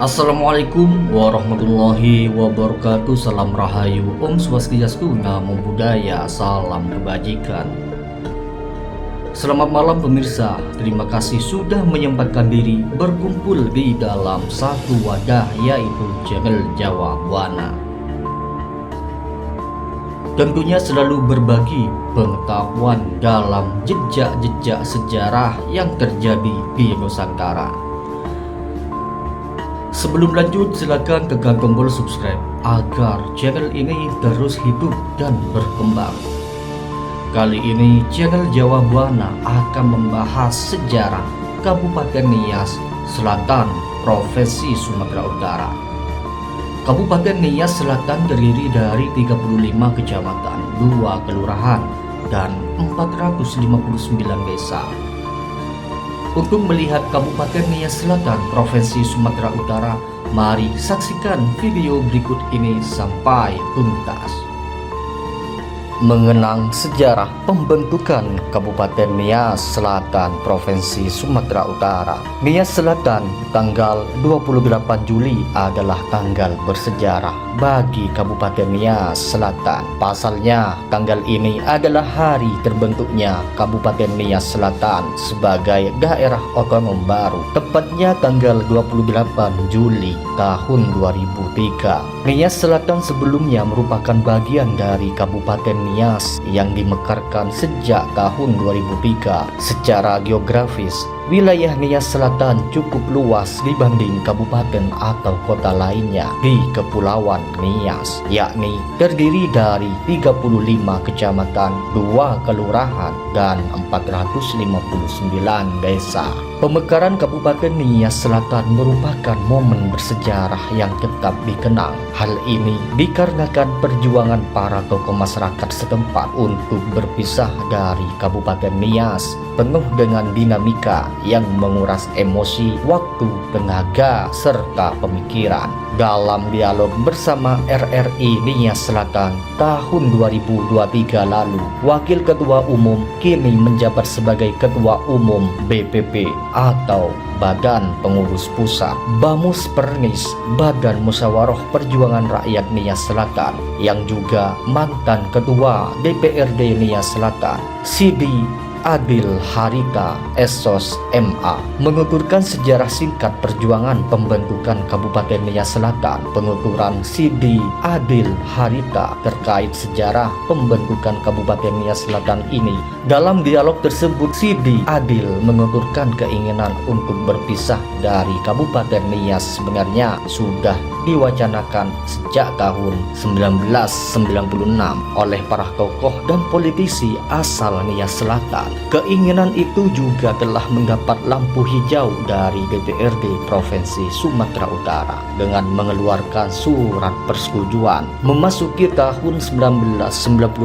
Assalamualaikum warahmatullahi wabarakatuh. Salam rahayu, Om Swastiastu, Namo Buddhaya, salam kebajikan. Selamat malam pemirsa, terima kasih sudah menyempatkan diri berkumpul di dalam satu wadah, yaitu channel Jawa Buana. Tentunya selalu berbagi pengetahuan dalam jejak-jejak sejarah yang terjadi di Nusantara. Sebelum lanjut, silakan tekan tombol subscribe agar channel ini terus hidup dan berkembang. Kali ini channel Jawa Buana akan membahas sejarah Kabupaten Nias Selatan, Provinsi Sumatera Utara. Kabupaten Nias Selatan terdiri dari 35 kecamatan, 2 kelurahan, dan 459 desa. Untuk melihat Kabupaten Nias Selatan, Provinsi Sumatera Utara, mari saksikan video berikut ini sampai tuntas. Mengenang sejarah pembentukan Kabupaten Nias Selatan, Provinsi Sumatera Utara. Nias Selatan tanggal 28 Juli adalah tanggal bersejarah bagi Kabupaten Nias Selatan. Pasalnya, tanggal ini adalah hari terbentuknya Kabupaten Nias Selatan sebagai daerah otonom baru. Tepatnya tanggal 28 Juli tahun 2003. Nias Selatan sebelumnya merupakan bagian dari Kabupaten Nias yang dimekarkan sejak tahun 2003. Secara geografis, wilayah Nias Selatan cukup luas dibanding kabupaten atau kota lainnya di Kepulauan Nias, yakni terdiri dari 35 kecamatan, 2 kelurahan, dan 459 desa. Pemekaran Kabupaten Nias Selatan merupakan momen bersejarah yang tetap dikenang. Hal ini dikarenakan perjuangan para tokoh masyarakat setempat untuk berpisah dari Kabupaten Nias, penuh dengan dinamika yang menguras emosi, waktu, tenaga, serta pemikiran. Dalam dialog bersama RRI Nias Selatan tahun 2023 lalu, Wakil Ketua Umum kini menjabat sebagai Ketua Umum BPP atau Badan Pengurus Pusat, Bamus Pernis, Badan Musyawarah Perjuangan Rakyat Nias Selatan, yang juga mantan Ketua DPRD Nias Selatan, Sidi Adil Harita Esos MA, menuturkan sejarah singkat perjuangan pembentukan Kabupaten Nias Selatan. Penuturan Sidi Adil Harita terkait sejarah pembentukan Kabupaten Nias Selatan ini. Dalam dialog tersebut, Sidi Adil menuturkan keinginan untuk berpisah dari Kabupaten Nias sebenarnya sudah diwacanakan sejak tahun 1996 oleh para tokoh dan politisi asal Nias Selatan. Keinginan itu juga telah mendapat lampu hijau dari DPRD Provinsi Sumatera Utara dengan mengeluarkan surat persetujuan. Memasuki tahun 1999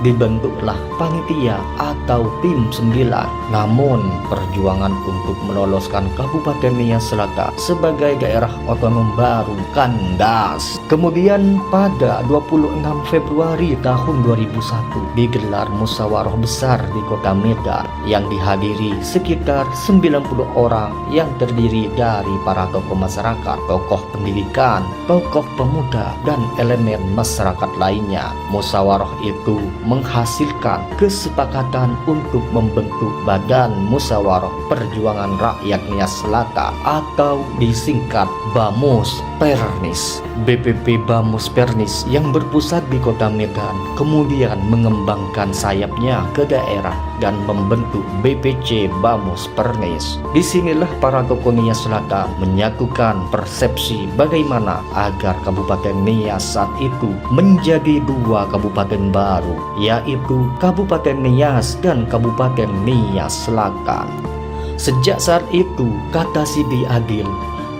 dibentuklah panitia atau tim 9. Namun perjuangan untuk meloloskan Kabupaten Nias Selatan sebagai daerah otonom baru kandas. Kemudian pada 26 Februari tahun 2001 digelar musyawarah besar di Kota Medan yang dihadiri sekitar 90 orang yang terdiri dari para tokoh masyarakat, tokoh pendidikan, tokoh pemuda, dan elemen masyarakat lainnya. Musyawarah itu menghasilkan kesepakatan untuk membentuk Badan Musyawarah Perjuangan Rakyat Nias Selatan atau disingkat Bamus Pernis. BPP Bamus Pernis yang berpusat di Kota Medan kemudian mengembangkan sayapnya ke daerah dan membentuk BPC Bamus Pernis. Disinilah para tokoh Nias Selatan menyatukan persepsi bagaimana agar Kabupaten Nias saat itu menjadi 2 kabupaten baru, yaitu Kabupaten Nias dan Kabupaten Nias Selatan. Sejak saat itu, kata Sidi Adil,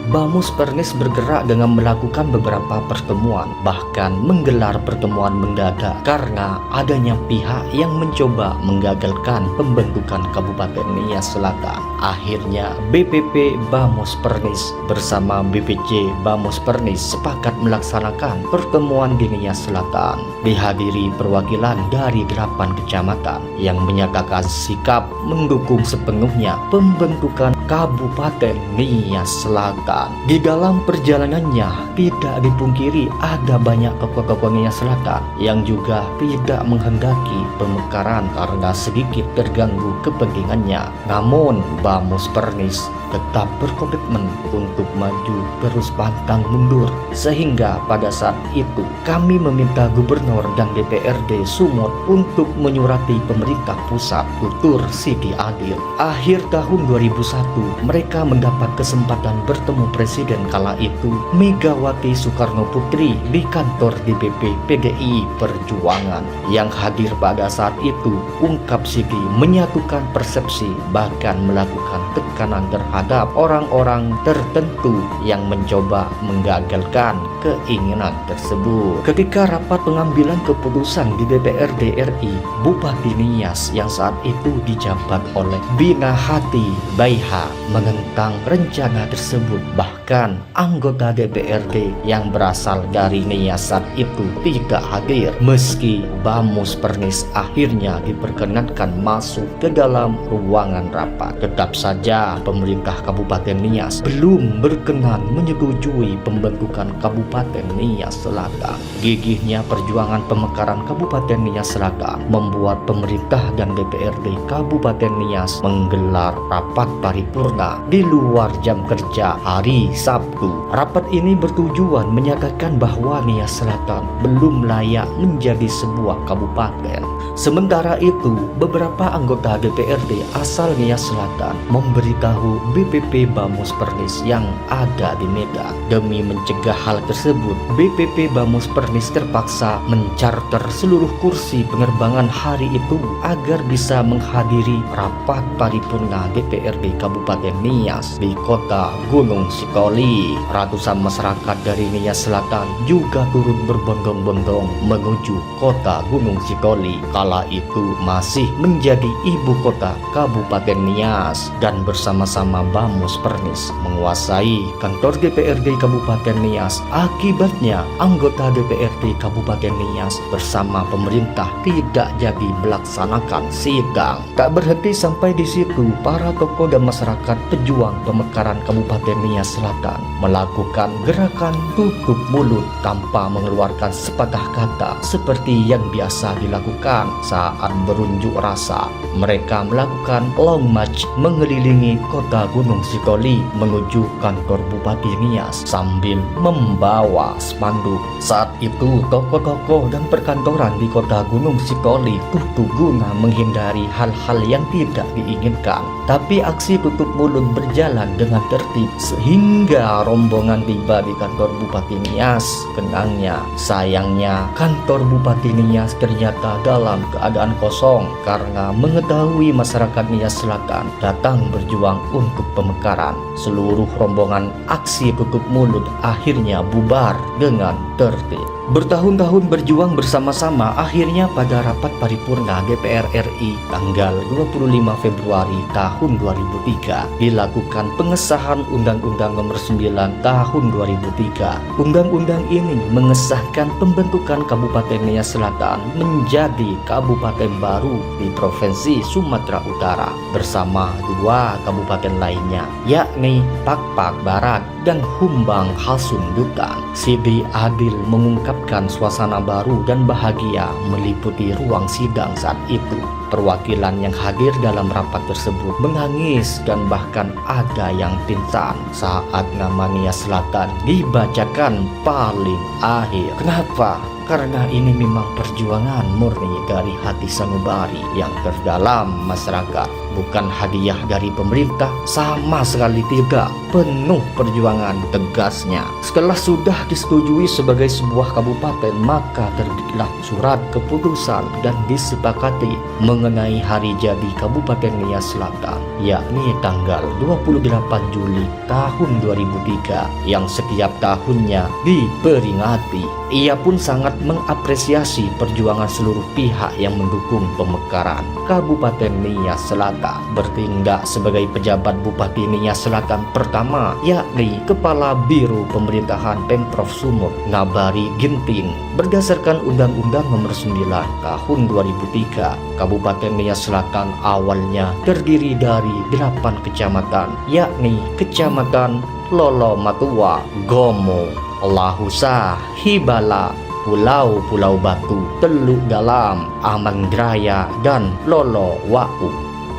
Bamus Pernis bergerak dengan melakukan beberapa pertemuan, bahkan menggelar pertemuan mendadak karena adanya pihak yang mencoba menggagalkan pembentukan Kabupaten Nias Selatan. Akhirnya BPP Bamus Pernis bersama BPC Bamus Pernis sepakat melaksanakan pertemuan di Nias Selatan. Dihadiri perwakilan dari 8 kecamatan yang menyatakan sikap mendukung sepenuhnya pembentukan Kabupaten Nias Selatan. Selatan. Di dalam perjalanannya tidak dipungkiri ada banyak tokoh-tokoh Nias Selatan yang juga tidak menghendaki pemekaran karena sedikit terganggu kepentingannya. Namun Bamus Pernis tetap berkomitmen untuk maju terus pantang mundur, sehingga pada saat itu kami meminta gubernur dan DPRD Sumut untuk menyurati pemerintah pusat, tutur Siti Adil. Akhir tahun 2001 mereka mendapat kesempatan bertemu presiden kala itu Megawati Soekarno Putri di kantor DPP PDI Perjuangan. Yang hadir pada saat itu, ungkap Siti, menyatukan persepsi bahkan melakukan tekanan terhadap orang-orang tertentu yang mencoba menggagalkan keinginan tersebut. Ketika rapat pengambilan keputusan di DPRD RI, Bupati Nias yang saat itu dijabat oleh Bina Hati Baiha menentang rencana tersebut. Bahkan anggota DPRD yang berasal dari Nias saat itu tidak hadir. Meski Bamus Pernis akhirnya diperkenankan masuk ke dalam ruangan rapat, tetap saja pemerintah Kabupaten Nias belum berkenan menyetujui pembentukan Kabupaten Nias Selatan. Gigihnya perjuangan pemekaran Kabupaten Nias Selatan membuat pemerintah dan DPRD Kabupaten Nias menggelar rapat paripurna di luar jam kerja hari Sabtu. Rapat ini bertujuan menyatakan bahwa Nias Selatan belum layak menjadi sebuah kabupaten. Sementara itu, beberapa anggota DPRD asal Nias Selatan memberitahu BPP Bamus Pernis yang ada di Medan. Demi mencegah hal tersebut, BPP Bamus Pernis terpaksa mencarter seluruh kursi penerbangan hari itu agar bisa menghadiri rapat paripurna DPRD Kabupaten Nias di kota Gunung Sikoli. Ratusan masyarakat dari Nias Selatan juga turut berbondong-bondong menuju kota Gunung Sikoli. Kala itu masih menjadi ibu kota Kabupaten Nias, dan bersama-sama Bamus Pernis menguasai kantor DPRD Kabupaten Nias. Akibatnya anggota DPRD Kabupaten Nias bersama pemerintah tidak jadi melaksanakan sidang. Tak berhenti sampai di situ, para tokoh dan masyarakat pejuang pemekaran Kabupaten Nias Selatan melakukan gerakan tutup mulut tanpa mengeluarkan sepatah kata seperti yang biasa dilakukan saat berunjuk rasa. Mereka melakukan long march mengelilingi kota Gunung Sikoli menuju kantor Bupati Nias sambil membawa spanduk. Saat itu toko-toko dan perkantoran di kota Gunung Sikoli tutup guna menghindari hal-hal yang tidak diinginkan. Tapi aksi tutup mulut berjalan dengan tertib sehingga rombongan tiba di kantor Bupati Nias. Kenangnya, sayangnya kantor Bupati Nias ternyata dalam keadaan kosong karena mengetahui masyarakat Nias Selatan datang berjuang untuk pemekaran. Seluruh rombongan aksi tutup mulut akhirnya bubar dengan tertib. Bertahun-tahun berjuang bersama-sama, akhirnya pada rapat paripurna DPR RI tanggal 25 Februari tahun 2003 dilakukan pengesahan Undang-Undang Nomor 9 tahun 2003. Undang-undang ini mengesahkan pembentukan Kabupaten Nias Selatan menjadi kabupaten baru di Provinsi Sumatera Utara bersama dua kabupaten lainnya, yakni Pakpak Barat dan Humbang Hasundutan. Siti Adil mengungkapkan suasana baru dan bahagia meliputi ruang sidang saat itu. Perwakilan yang hadir dalam rapat tersebut menangis dan bahkan ada yang pingsan saat nama Nias Selatan dibacakan paling akhir. Kenapa? Karena ini memang perjuangan murni dari hati sanubari yang terdalam masyarakat, bukan hadiah dari pemerintah, sama sekali tidak. Penuh perjuangan, tegasnya. Setelah sudah disetujui sebagai sebuah kabupaten, maka terbitlah surat keputusan dan disepakati mengenai hari jadi Kabupaten Nias Selatan, yakni tanggal 28 Juli tahun 2003 yang setiap tahunnya diperingati. Ia pun sangat mengapresiasi perjuangan seluruh pihak yang mendukung pemekaran Kabupaten Nias Selatan. Bertindak sebagai pejabat Bupati Nias Selatan pertama, yakni Kepala Biro Pemerintahan Pemprov Sumut, Nabari Ginting. Berdasarkan Undang-Undang Nomor 9 tahun 2003, Kabupaten Nias Selatan awalnya terdiri dari 8 kecamatan, yakni Kecamatan Lolo Matua, Gomo, Lahusa, Hibala, Pulau-Pulau Batu, Teluk Galam, Amangraya, dan Lolo Wau.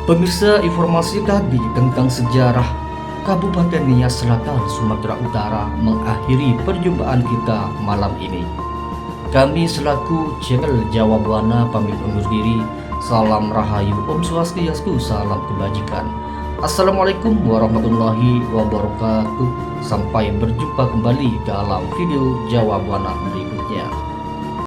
Pemirsa, informasi tadi tentang sejarah Kabupaten Nias Selatan, Sumatera Utara mengakhiri perjumpaan kita malam ini. Kami selaku channel Jawa Buana pamit undur diri. Salam Rahayu, Om Swastiastu, salam kebajikan. Assalamualaikum warahmatullahi wabarakatuh. Sampai berjumpa kembali dalam video Jawa Buana berikutnya.